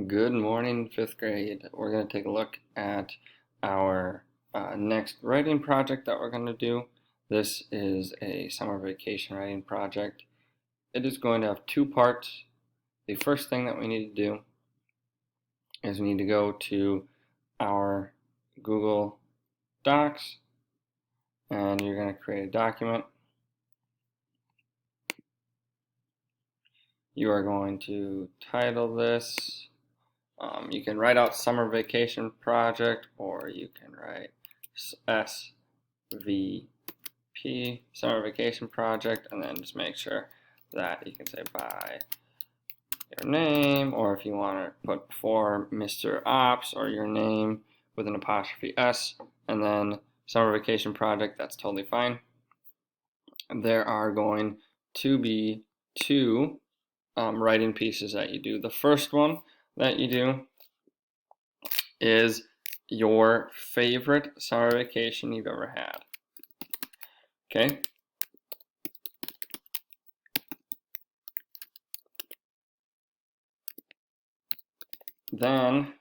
Good morning, fifth grade. We're going to take a look at our next writing project that we're going to do. This is a summer vacation writing project. It is going to have two parts. The first thing that we need to do is we need to go to our Google Docs, and you're going to create a document. You are going to title this. You can write out summer vacation project, or you can write SVP, summer vacation project, and then just make sure that you can say by your name, or if you want to put before Mr. Ops or your name with an apostrophe S, and then summer vacation project, that's totally fine. There are going to be two writing pieces that you do. The first one that you do is your favorite summer vacation you've ever had. Okay? Then,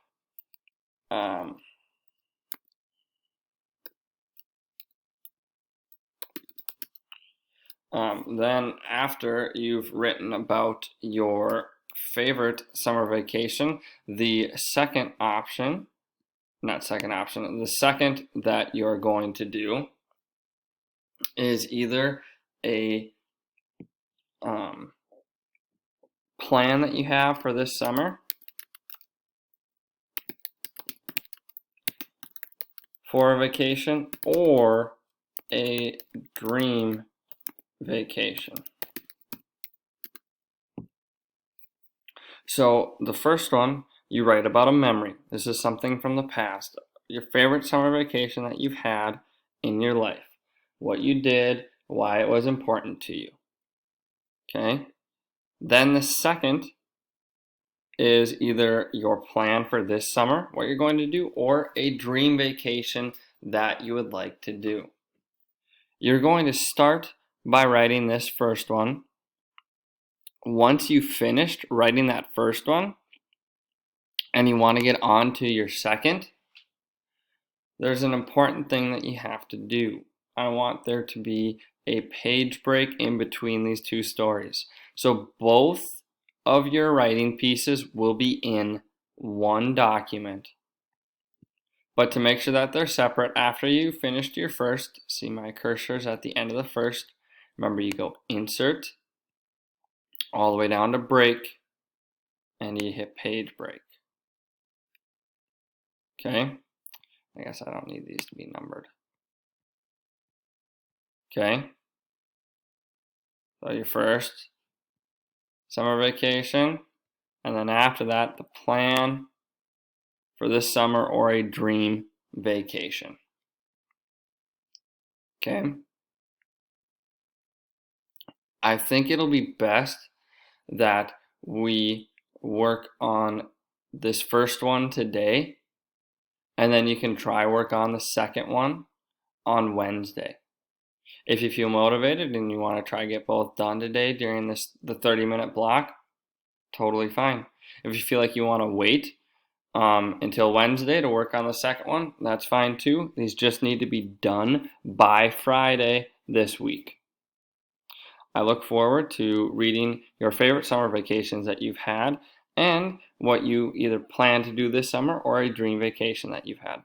then after you've written about your favorite summer vacation, the second that you're going to do is either a plan that you have for this summer for a vacation, or a dream vacation. So the first one, you write about a memory. This is something from the past, your favorite summer vacation that you've had in your life, what you did, why it was important to you. Okay? Then the second is either your plan for this summer, what you're going to do, or a dream vacation that you would like to do. You're going to start by writing this first one. Once you've finished writing that first one and you want to get on to your second, there's an important thing that you have to do. I want there to be a page break in between these two stories. So both of your writing pieces will be in one document. But to make sure that they're separate, after you finished your first, see my cursor's at the end of the first, remember you go insert, all the way down to break, and you hit page break. Okay? I guess I don't need these to be numbered. Okay? So your first summer vacation, and then after that, the plan for this summer or a dream vacation. Okay? I think it'll be best that we work on this first one today, and then you can try work on the second one on Wednesday. If you feel motivated and you want to try to get both done today during the 30-minute block, totally fine. If you feel like you want to wait until Wednesday to work on the second one, that's fine too. These just need to be done by Friday this week. I look forward to reading your favorite summer vacations that you've had and what you either plan to do this summer or a dream vacation that you've had.